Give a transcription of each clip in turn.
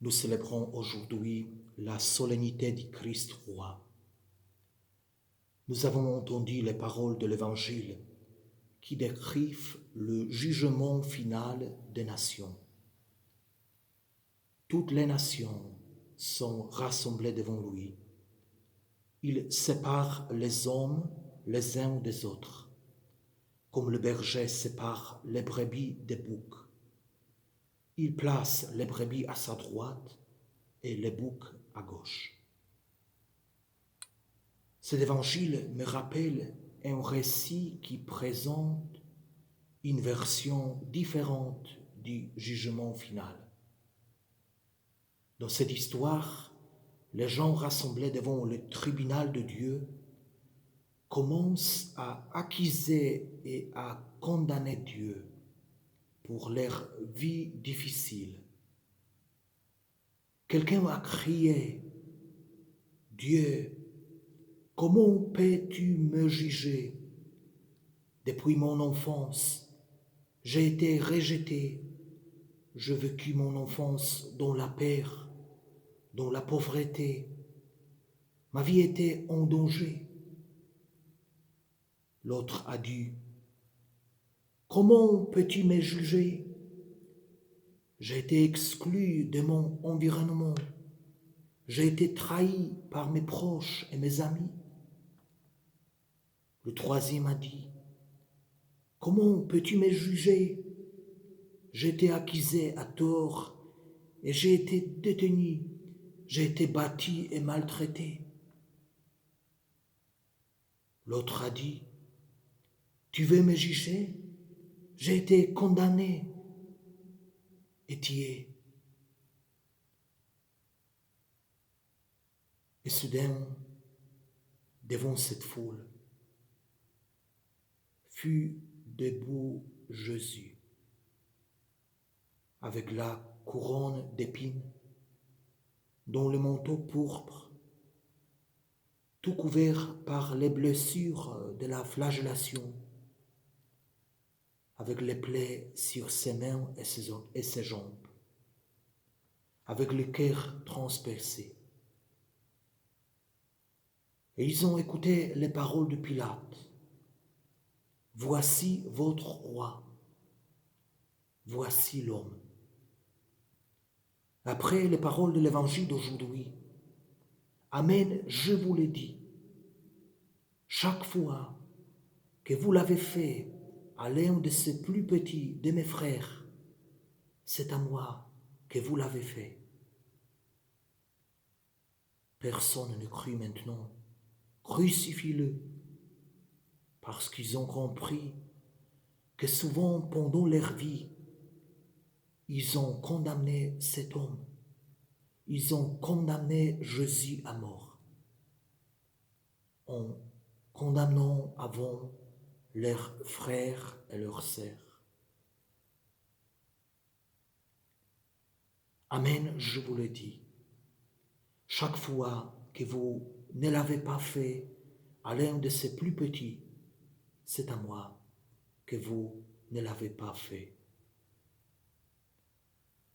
Nous célébrons aujourd'hui la solennité du Christ roi. Nous avons entendu les paroles de l'Évangile qui décrivent le jugement final des nations. Toutes les nations sont rassemblées devant lui. Il sépare les hommes les uns des autres, comme le berger sépare les brebis des boucs. Il place les brebis à sa droite et les boucs à gauche. Cet évangile me rappelle un récit qui présente une version différente du jugement final. Dans cette histoire, les gens rassemblés devant le tribunal de Dieu commencent à accuser et à condamner Dieu pour leur vie difficile. Quelqu'un a crié, « Dieu, comment peux-tu me juger? Depuis mon enfance, j'ai été rejeté. J'ai vécu mon enfance dans la peur, dans la pauvreté. Ma vie était en danger. » L'autre a dit, « Comment peux-tu me juger? J'ai été exclu de mon environnement. J'ai été trahi par mes proches et mes amis. » Le troisième a dit, « Comment peux-tu me juger? J'ai été accusé à tort et j'ai été détenu. J'ai été battu et maltraité. » L'autre a dit, « Tu veux me juger? J'ai été condamné et tué. » Et soudain, devant cette foule, fut debout Jésus, avec la couronne d'épines, dont le manteau pourpre, tout couvert par les blessures de la flagellation, avec les plaies sur ses mains et ses jambes, avec le cœur transpercé. Et ils ont écouté les paroles de Pilate. « Voici votre roi, voici l'homme. » Après les paroles de l'évangile d'aujourd'hui, Amen, je vous le dis, chaque fois que vous l'avez fait à l'un de ces plus petits de mes frères, c'est à moi que vous l'avez fait. Personne ne crut maintenant. Crucifie-le, parce qu'ils ont compris que souvent pendant leur vie, ils ont condamné cet homme. Ils ont condamné Jésus à mort, en condamnant avant leurs frères et leurs sœurs. Amen, je vous le dis. Chaque fois que vous ne l'avez pas fait à l'un de ces plus petits, c'est à moi que vous ne l'avez pas fait.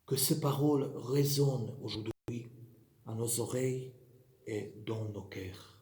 Que ces paroles résonnent aujourd'hui à nos oreilles et dans nos cœurs.